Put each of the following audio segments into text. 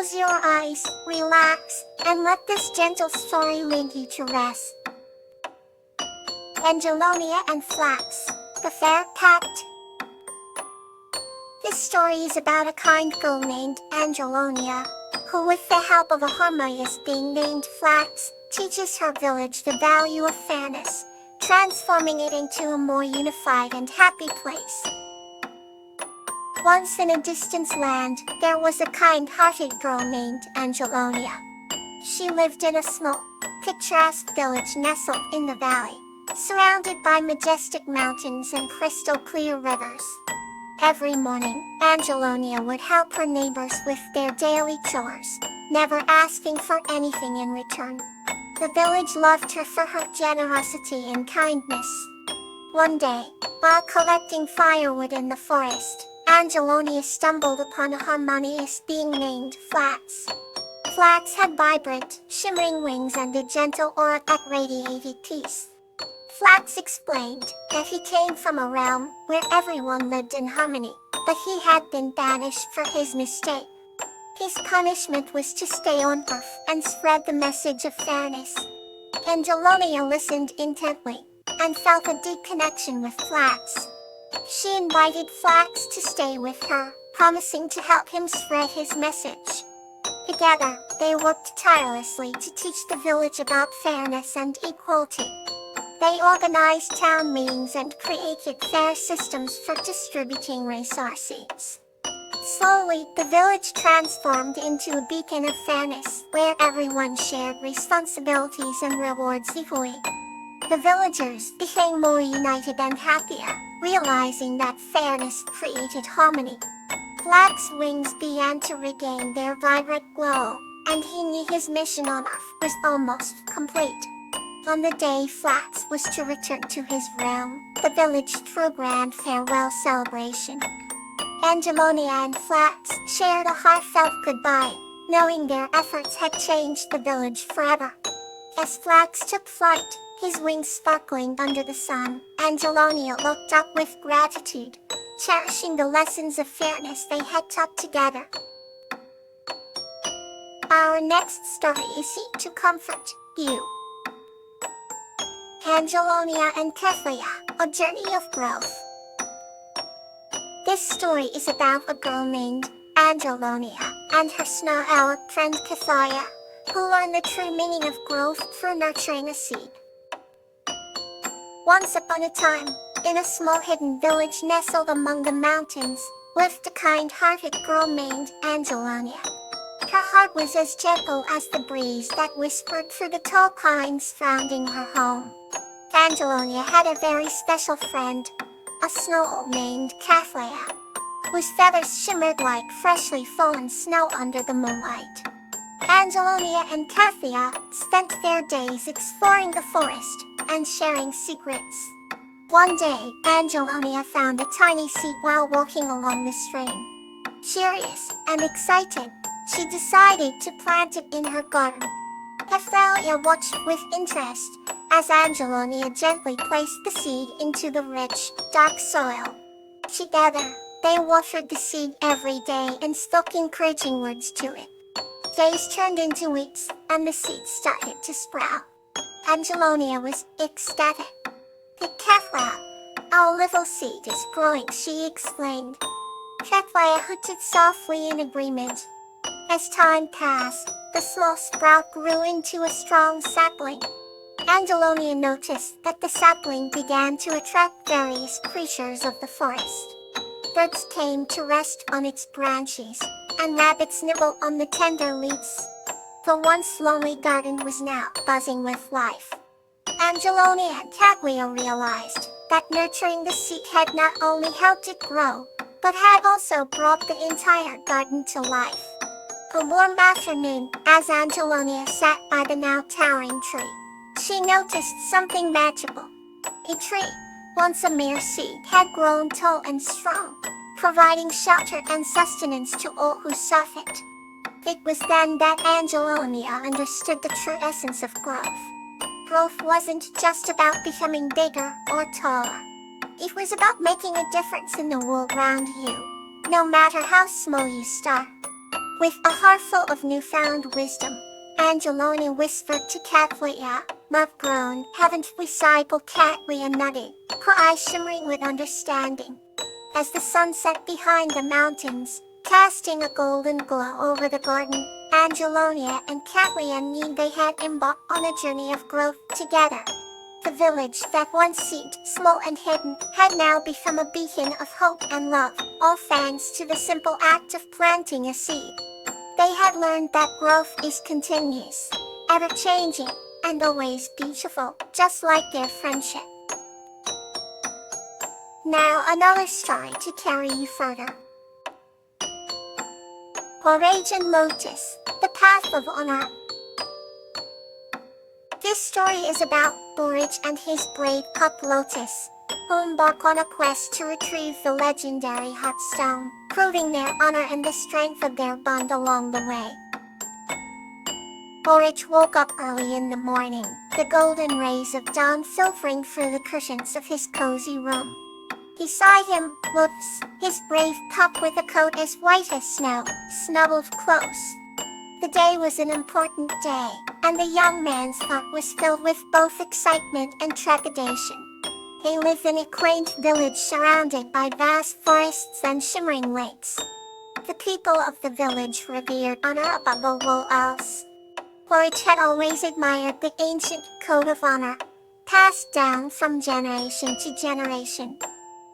Close your eyes, relax, and let this gentle story lead you to rest. Angelonia and Flax, the Fair Pact. This story is about a kind girl named Angelonia, who with the help of a harmonious being named Flax, teaches her village the value of fairness, transforming it into a more unified and happy place. Once in a distant land, there was a kind-hearted girl named Angelonia. She lived in a small, picturesque village nestled in the valley, surrounded by majestic mountains and crystal-clear rivers. Every morning, Angelonia would help her neighbors with their daily chores, never asking for anything in return. The village loved her for her generosity and kindness. One day, while collecting firewood in the forest, Angelonia stumbled upon a harmonious being named Flax. Flax had vibrant, shimmering wings and a gentle aura that radiated peace. Flax explained that he came from a realm where everyone lived in harmony, but he had been banished for his mistake. His punishment was to stay on Earth and spread the message of fairness. Angelonia listened intently and felt a deep connection with Flax. She invited Flax to stay with her, promising to help him spread his message. Together, they worked tirelessly to teach the village about fairness and equality. They organized town meetings and created fair systems for distributing resources. Slowly, the village transformed into a beacon of fairness, where everyone shared responsibilities and rewards equally. The villagers became more united and happier, realizing that fairness created harmony. Flax's wings began to regain their vibrant glow, and he knew his mission on Earth was almost complete. On the day Flax was to return to his realm, the village threw a grand farewell celebration. Angelonia and Flax shared a heartfelt goodbye, knowing their efforts had changed the village forever. As Flax took flight, his wings sparkling under the sun, Angelonia looked up with gratitude, cherishing the lessons of fairness they had taught together. Our next story is to comfort you. Angelonia and Kathlia, a journey of growth. This story is about a girl named Angelonia and her snow-owled friend Kathlia, who learned the true meaning of growth through nurturing a seed. Once upon a time, in a small hidden village nestled among the mountains, lived a kind-hearted girl named Angelonia. Her heart was as gentle as the breeze that whispered through the tall pines surrounding her home. Angelonia had a very special friend, a snow owl named Kathlia, whose feathers shimmered like freshly fallen snow under the moonlight. Angelonia and Kathlia spent their days exploring the forest and sharing secrets. One day, Angelonia found a tiny seed while walking along the stream. Curious and excited, she decided to plant it in her garden. Kathlia watched with interest as Angelonia gently placed the seed into the rich, dark soil. Together, they watered the seed every day and spoke encouraging words to it. Days turned into weeks, and the seed started to sprout. Angelonia was ecstatic. Kathlia, our little seed is growing, she exclaimed. Kathlia hooted softly in agreement. As time passed, the small sprout grew into a strong sapling. Angelonia noticed that the sapling began to attract various creatures of the forest. Birds came to rest on its branches, and rabbits nibbled on the tender leaves. The once lonely garden was now buzzing with life. Angelonia and Kathlia realized that nurturing the seed had not only helped it grow, but had also brought the entire garden to life. A warm afternoon, as Angelonia sat by the now towering tree, she noticed something magical. A tree, once a mere seed, had grown tall and strong, providing shelter and sustenance to all who sought it. It was then that Angelonia understood the true essence of growth. Growth wasn't just about becoming bigger or taller. It was about making a difference in the world around you, no matter how small you start. With a heart full of newfound wisdom, Angeloni whispered to Catleya, "Love-grown, haven't we sighed?" Catleya nodded, her eyes shimmering with understanding. As the sun set behind the mountains, casting a golden glow over the garden, Angelonia and Catleya knew they had embarked on a journey of growth together. The village that once seemed small and hidden had now become a beacon of hope and love, all thanks to the simple act of planting a seed. They had learned that growth is continuous, ever-changing, and always beautiful, just like their friendship. Now another story to carry you further. Courage and Lotus, the Path of Honor. This story is about Borage and his brave pup Lotus, who embark on a quest to retrieve the legendary hot stone, proving their honor and the strength of their bond along the way. Borage woke up early in the morning, the golden rays of dawn filtering through the curtains of his cozy room. Beside him, Lotus, his brave pup with a coat as white as snow, snuggled close. The day was an important day, and the young man's heart was filled with both excitement and trepidation. They lived in a quaint village surrounded by vast forests and shimmering lakes. The people of the village revered honor above all else. Borage had always admired the ancient code of honor, passed down from generation to generation.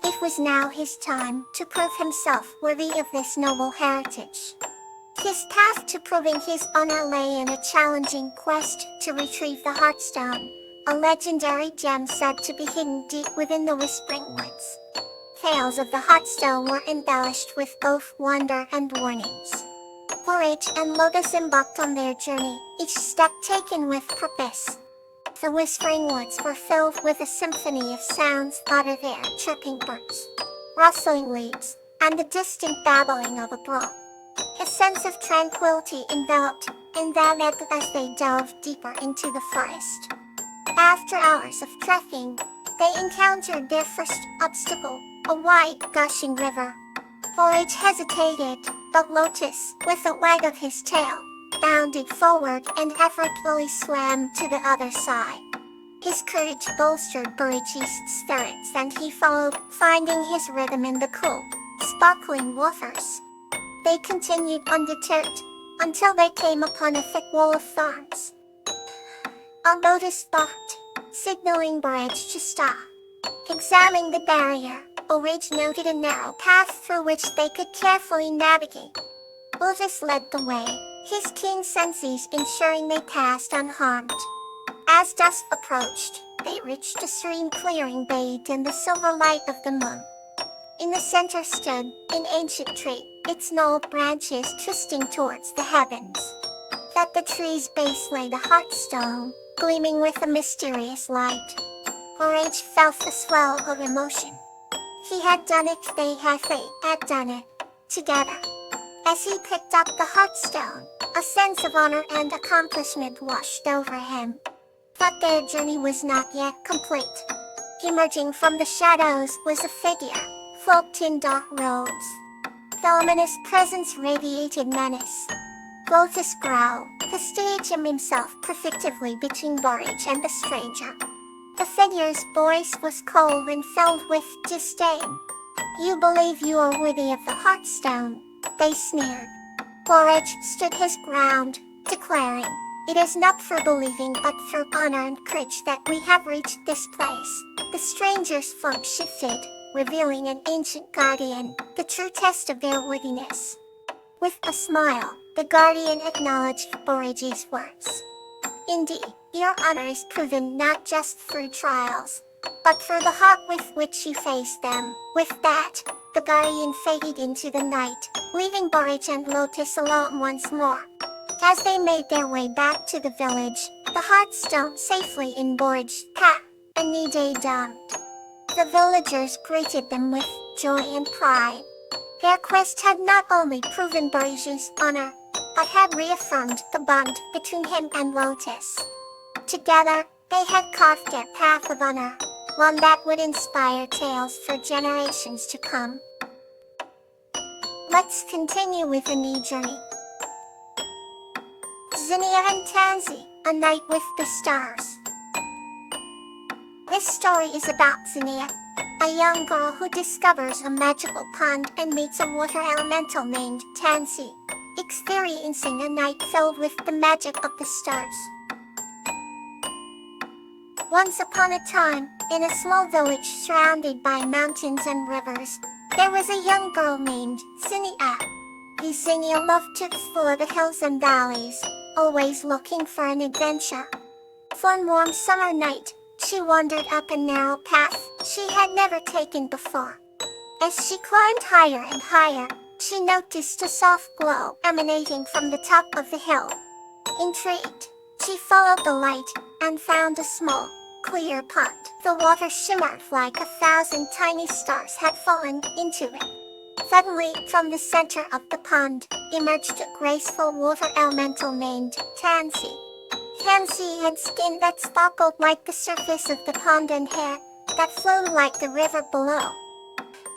It was now his time to prove himself worthy of this noble heritage. His path to proving his honor lay in a challenging quest to retrieve the Heartstone, a legendary gem said to be hidden deep within the Whispering Woods. Tales of the Heartstone were embellished with both wonder and warnings. Borage and Lotus embarked on their journey, each step taken with purpose. The Whispering Woods were filled with a symphony of sounds, louder there, chirping birds, rustling leaves, and the distant babbling of a brook. A sense of tranquility enveloped them as they dove deeper into the forest. After hours of trekking, they encountered their first obstacle, a wide, gushing river. Borage hesitated, but Lotus, with a wag of his tail, bounded forward and effortlessly swam to the other side. His courage bolstered Borage's spirits and he followed, finding his rhythm in the cool, sparkling waters. They continued undeterred, until they came upon a thick wall of thorns. A Lotus stopped, signaling Borage to stop. Examining the barrier, Borage noted a narrow path through which they could carefully navigate. Lotus led the way, his keen senses ensuring they passed unharmed. As dusk approached, they reached a serene clearing bathed in the silver light of the moon. In the center stood an ancient tree, its gnarled branches twisting towards the heavens. At the tree's base lay the Heartstone, gleaming with a mysterious light. Borage felt a swell of emotion. He had done it, they had done it, together. As he picked up the Heartstone, a sense of honor and accomplishment washed over him. But their journey was not yet complete. Emerging from the shadows was a figure, cloaked in dark robes. The ominous presence radiated menace. Lotus growled, to stage himself perfectively between Borage and the stranger. The figure's voice was cold and filled with disdain. "You believe you are worthy of the Heartstone," they sneered. Borage stood his ground, declaring, "It is not for believing but for honor and courage that we have reached this place." The stranger's form shifted, revealing an ancient guardian, the true test of their worthiness. With a smile, the guardian acknowledged Borage's words. "Indeed, your honor is proven not just through trials, but through the heart with which you face them." With that, the guardian faded into the night, leaving Borage and Lotus alone once more. As they made their way back to the village, the Heartstone safely in Borage's path, a new day dawned. The villagers greeted them with joy and pride. Their quest had not only proven Borage's honor, but had reaffirmed the bond between him and Lotus. Together, they had carved their path of honor, one that would inspire tales for generations to come. Let's continue with a new journey. Zinnia and Tansy, A Night with the Stars. This story is about Zinnia, a young girl who discovers a magical pond and meets a water elemental named Tansy, experiencing a night filled with the magic of the stars. Once upon a time, in a small village surrounded by mountains and rivers, there was a young girl named Zinnia. Zinnia loved to explore the hills and valleys, always looking for an adventure. One warm summer night, she wandered up a narrow path she had never taken before. As she climbed higher and higher, she noticed a soft glow emanating from the top of the hill. Intrigued, she followed the light and found a small, clear pond. The water shimmered like 1,000 tiny stars had fallen into it. Suddenly, from the center of the pond, emerged a graceful water elemental named Tansy. Tansy had skin that sparkled like the surface of the pond and hair that flowed like the river below.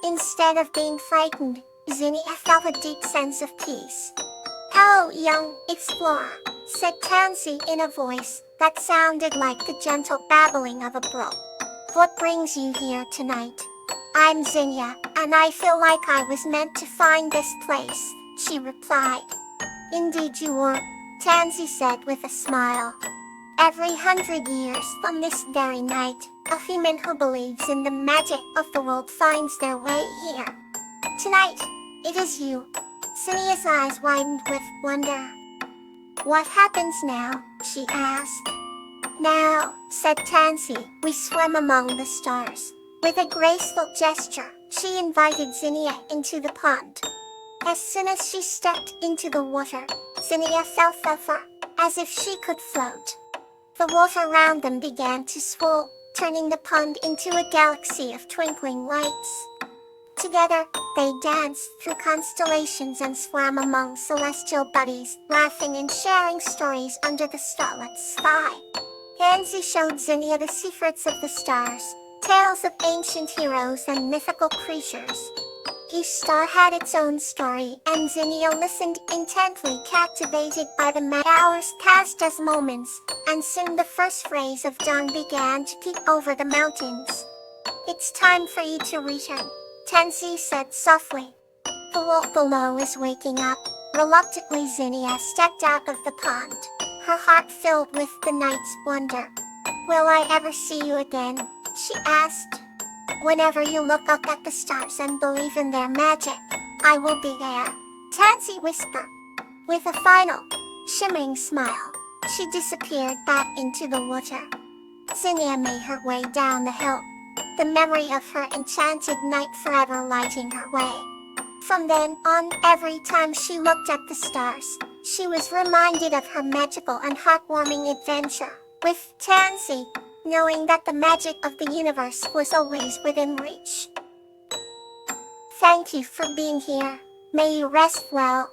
Instead of being frightened, Zinnia felt a deep sense of peace. "Hello, young explorer," said Tansy in a voice that sounded like the gentle babbling of a brook. "What brings you here tonight?" "I'm Zinnia, and I feel like I was meant to find this place," she replied. "Indeed you were," Tansy said with a smile. "Every 100 years from this very night, a human who believes in the magic of the world finds their way here. Tonight, it is you." Zinnia's eyes widened with wonder. "What happens now?" she asked. "Now," said Tansy, "we swim among the stars." With a graceful gesture, she invited Zinnia into the pond. As soon as she stepped into the water, Zinnia felt further, as if she could float. The water around them began to swirl, turning the pond into a galaxy of twinkling lights. Together, they danced through constellations and swam among celestial bodies, laughing and sharing stories under the starlit sky. Tansy showed Zinnia the secrets of the stars, tales of ancient heroes and mythical creatures. Each star had its own story, and Zinnia listened intently, captivated by the hours passed as moments, and soon the first rays of dawn began to peek over the mountains. "It's time for you to return," Tansy said softly. "The world below is waking up." Reluctantly, Zinnia stepped out of the pond, her heart filled with the night's wonder. "Will I ever see you again?" she asked. "Whenever you look up at the stars and believe in their magic, I will be there," Tansy whispered. With a final, shimmering smile, she disappeared back into the water. Zinnia made her way down the hill, the memory of her enchanted night forever lighting her way. From then on, every time she looked at the stars, she was reminded of her magical and heartwarming adventure with Tansy, knowing that the magic of the universe was always within reach. Thank you for being here. May you rest well.